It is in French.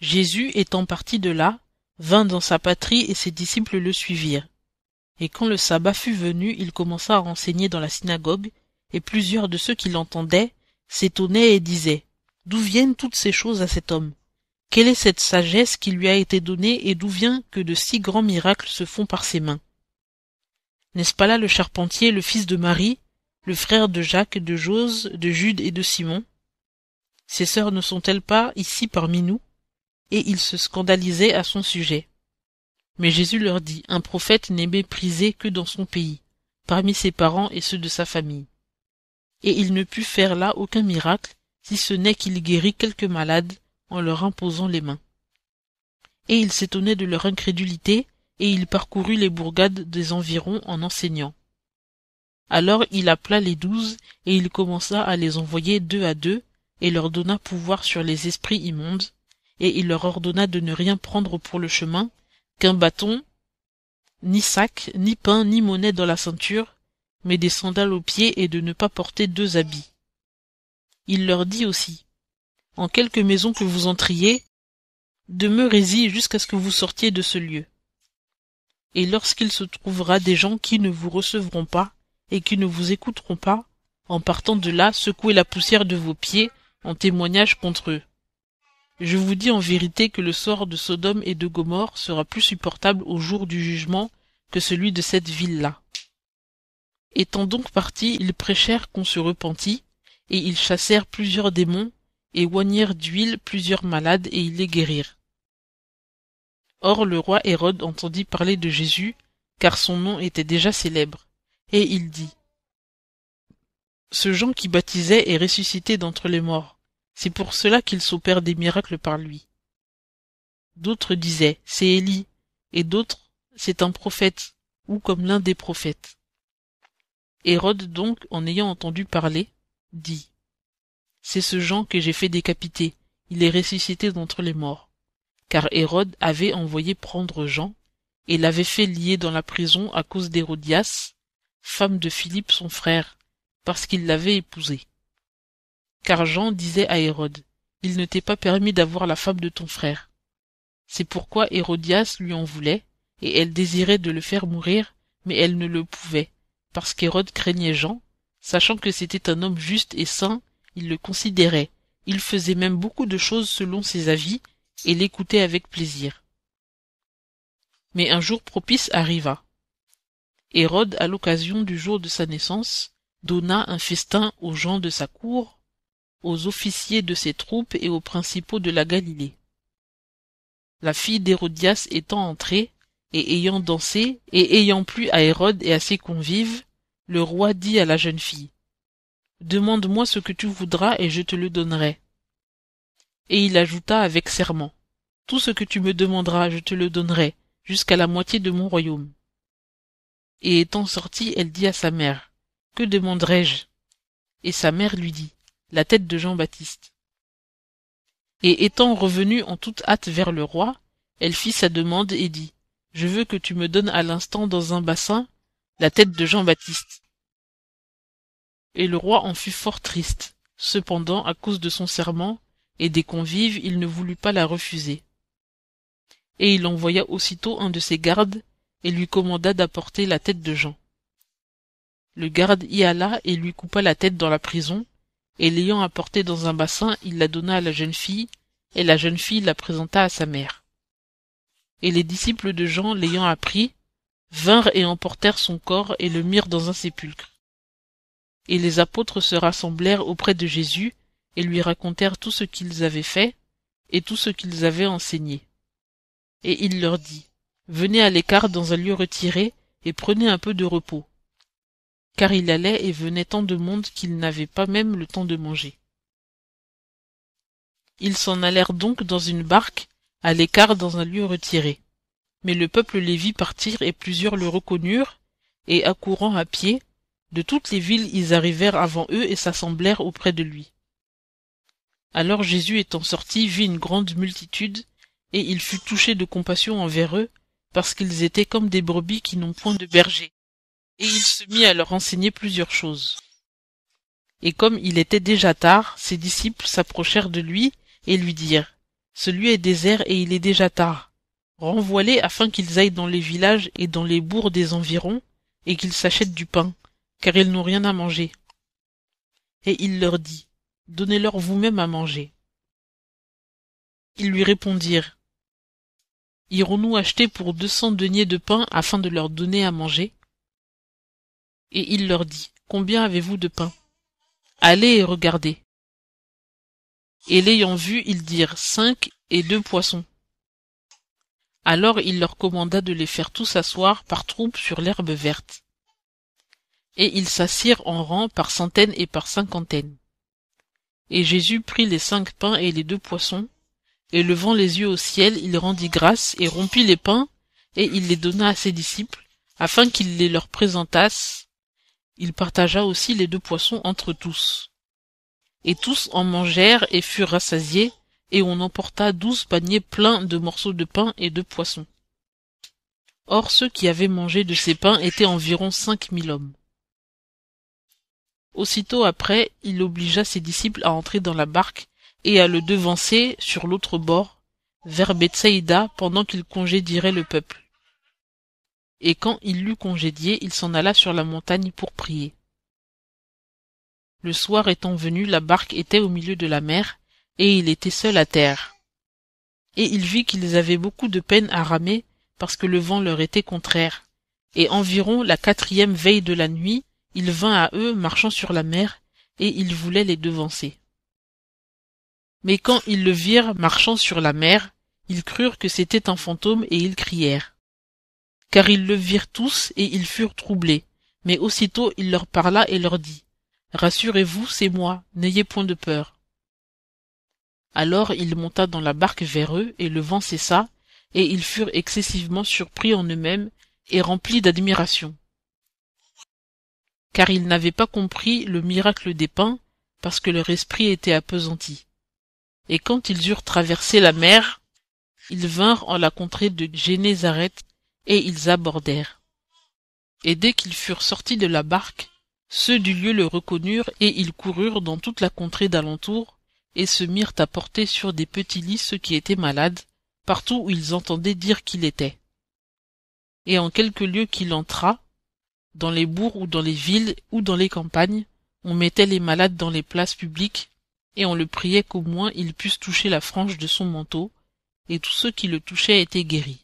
Jésus, étant parti de là, vint dans sa patrie et ses disciples le suivirent. Et quand le sabbat fut venu, il commença à enseigner dans la synagogue, et plusieurs de ceux qui l'entendaient s'étonnaient et disaient: D'où viennent toutes ces choses à cet homme? Quelle est cette sagesse qui lui a été donnée et d'où vient que de si grands miracles se font par ses mains? N'est-ce pas là le charpentier, le fils de Marie, le frère de Jacques, de Jose, de Jude et de Simon? Ses sœurs ne sont-elles pas ici parmi nous? Et ils se scandalisaient à son sujet. Mais Jésus leur dit: Un prophète n'est méprisé que dans son pays, parmi ses parents et ceux de sa famille. Et il ne put faire là aucun miracle, si ce n'est qu'il guérit quelques malades en leur imposant les mains. Et il s'étonnait de leur incrédulité, et il parcourut les bourgades des environs en enseignant. Alors il appela les 12, et il commença à les envoyer 2 à 2, et leur donna pouvoir sur les esprits immondes, et il leur ordonna de ne rien prendre pour le chemin, qu'un bâton, ni sac, ni pain, ni monnaie dans la ceinture, mais des sandales aux pieds et de ne pas porter 2 habits. Il leur dit aussi: En quelque maison que vous entriez, demeurez-y jusqu'à ce que vous sortiez de ce lieu. Et lorsqu'il se trouvera des gens qui ne vous recevront pas et qui ne vous écouteront pas, en partant de là, secouez la poussière de vos pieds en témoignage contre eux. Je vous dis en vérité que le sort de Sodome et de Gomorrhe sera plus supportable au jour du jugement que celui de cette ville-là. Étant donc partis, ils prêchèrent qu'on se repentît, et ils chassèrent plusieurs démons, et oignèrent d'huile plusieurs malades, et ils les guérirent. Or le roi Hérode entendit parler de Jésus, car son nom était déjà célèbre, et il dit: Ce Jean qui baptisait est ressuscité d'entre les morts, c'est pour cela qu'il s'opère des miracles par lui. D'autres disaient: C'est Élie, et d'autres: C'est un prophète, ou comme l'un des prophètes. Hérode donc, en ayant entendu parler, dit: C'est ce Jean que j'ai fait décapiter, il est ressuscité d'entre les morts. Car Hérode avait envoyé prendre Jean, et l'avait fait lier dans la prison à cause d'Hérodias, femme de Philippe son frère, parce qu'il l'avait épousée. Car Jean disait à Hérode: Il ne t'est pas permis d'avoir la femme de ton frère. C'est pourquoi Hérodias lui en voulait, et elle désirait de le faire mourir, mais elle ne le pouvait, parce qu'Hérode craignait Jean, sachant que c'était un homme juste et saint, il le considérait, il faisait même beaucoup de choses selon ses avis, et l'écoutait avec plaisir. Mais un jour propice arriva. Hérode, à l'occasion du jour de sa naissance, donna un festin aux gens de sa cour, aux officiers de ses troupes et aux principaux de la Galilée. La fille d'Hérodias étant entrée, et ayant dansé, et ayant plu à Hérode et à ses convives, le roi dit à la jeune fille: Demande-moi ce que tu voudras et je te le donnerai. Et il ajouta avec serment: Tout ce que tu me demanderas, je te le donnerai, jusqu'à la moitié de mon royaume. Et étant sortie, elle dit à sa mère: Que demanderai-je? Et sa mère lui dit: La tête de Jean-Baptiste. Et étant revenue en toute hâte vers le roi, elle fit sa demande et dit: Je veux que tu me donnes à l'instant dans un bassin la tête de Jean-Baptiste. Et le roi en fut fort triste. Cependant, à cause de son serment et des convives, il ne voulut pas la refuser. Et il envoya aussitôt un de ses gardes, et lui commanda d'apporter la tête de Jean. Le garde y alla et lui coupa la tête dans la prison, et l'ayant apportée dans un bassin, il la donna à la jeune fille, et la jeune fille la présenta à sa mère. Et les disciples de Jean, l'ayant appris, vinrent et emportèrent son corps et le mirent dans un sépulcre. Et les apôtres se rassemblèrent auprès de Jésus, et lui racontèrent tout ce qu'ils avaient fait, et tout ce qu'ils avaient enseigné. Et il leur dit: Venez à l'écart dans un lieu retiré, et prenez un peu de repos. Car il allait et venait tant de monde qu'ils n'avaient pas même le temps de manger. Ils s'en allèrent donc dans une barque, à l'écart dans un lieu retiré. Mais le peuple les vit partir, et plusieurs le reconnurent, et accourant à pied, de toutes les villes ils arrivèrent avant eux et s'assemblèrent auprès de lui. Alors Jésus étant sorti vit une grande multitude, et il fut touché de compassion envers eux, parce qu'ils étaient comme des brebis qui n'ont point de berger. Et il se mit à leur enseigner plusieurs choses. Et comme il était déjà tard, ses disciples s'approchèrent de lui et lui dirent: Ce lieu est désert et il est déjà tard. Renvoie-les afin qu'ils aillent dans les villages et dans les bourgs des environs, et qu'ils s'achètent du pain, car ils n'ont rien à manger. » Et il leur dit, « Donnez-leur vous-même à manger. » Ils lui répondirent, « Irons-nous acheter pour 200 deniers de pain afin de leur donner à manger ?» Et il leur dit, « Combien avez-vous de pain? Allez et regardez. » Et l'ayant vu, ils dirent, « 5 et 2 poissons. » Alors il leur commanda de les faire tous asseoir par troupes sur l'herbe verte. Et ils s'assirent en rang par centaines et par cinquantaines. Et Jésus prit les 5 pains et les 2 poissons, et levant les yeux au ciel, il rendit grâce et rompit les pains, et il les donna à ses disciples, afin qu'ils les leur présentassent. Il partagea aussi les 2 poissons entre tous. Et tous en mangèrent et furent rassasiés, et on emporta 12 paniers pleins de morceaux de pain et de poissons. Or ceux qui avaient mangé de ces pains étaient environ 5000 hommes. Aussitôt après, il obligea ses disciples à entrer dans la barque et à le devancer sur l'autre bord, vers Bethsaïda, pendant qu'il congédierait le peuple. Et quand il l'eut congédié, il s'en alla sur la montagne pour prier. Le soir étant venu, la barque était au milieu de la mer, et il était seul à terre. Et il vit qu'ils avaient beaucoup de peine à ramer, parce que le vent leur était contraire. Et environ la 4e veille de la nuit, il vint à eux marchant sur la mer, et il voulait les devancer. Mais quand ils le virent marchant sur la mer, ils crurent que c'était un fantôme et ils crièrent. Car ils le virent tous et ils furent troublés. Mais aussitôt il leur parla et leur dit, « Rassurez-vous, c'est moi, n'ayez point de peur. » Alors il monta dans la barque vers eux, et le vent cessa, et ils furent excessivement surpris en eux-mêmes, et remplis d'admiration. Car ils n'avaient pas compris le miracle des pains, parce que leur esprit était appesanti. Et quand ils eurent traversé la mer, ils vinrent en la contrée de Génézareth, et ils abordèrent. Et dès qu'ils furent sortis de la barque, ceux du lieu le reconnurent, et ils coururent dans toute la contrée d'alentour, et se mirent à porter sur des petits lits ceux qui étaient malades, partout où ils entendaient dire qu'il était. Et en quelque lieu qu'il entra, dans les bourgs ou dans les villes ou dans les campagnes, on mettait les malades dans les places publiques, et on le priait qu'au moins ils pussent toucher la frange de son manteau, et tous ceux qui le touchaient étaient guéris.